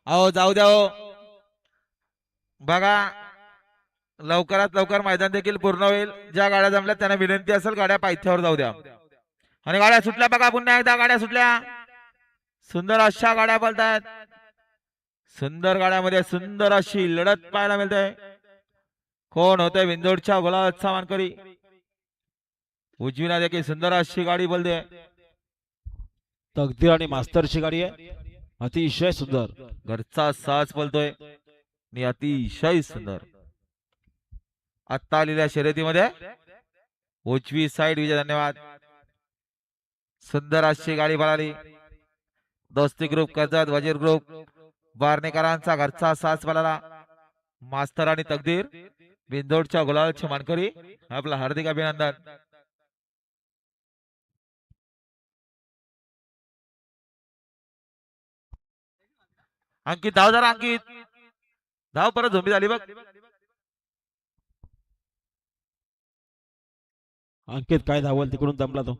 अहो जाऊ द्या हो. बघा लवकरात लवकर मैदान देखील पूर्ण होईल. ज्या गाड्या जमल्या त्यांना विनंती असेल गाड्या पायथ्यावर जाऊ द्या. आणि गाड्या सुटल्या बघा, पुन्हा एकदा गाड्या सुटल्या. सुंदर अशा गाड्या बोलतायत. सुंदर गाड्यामध्ये सुंदर अशी लढत पाहायला मिळते. कोण होते बिंदोडच्या गुलाबाचा मानकरी. उजवीला देखील सुंदर अशी गाडी बोलते. तकदीर आणि मास्तरची गाडी आहे, अतिशय सुंदर. घरचा साज बोलतोय आणि अतिशय सुंदर. आत्ता आलेल्या शर्यतीमध्ये उजवी साईड विजय. धन्यवाद. सुंदर अशी गाडी पळाली. दोस्ती ग्रुप कर्जत वजीर ग्रुप बारणेकरांचा घरचा साज पळाला. मास्तर आणि तकदीर बिंदोडच्या गुलालचे मानकरी. आपला हार्दिक अभिनंदन. अंकित धाव जरा, अंकित धाव. परत झोंबी झाली बघ. अंकित काय धावल तिकडून दमला तो.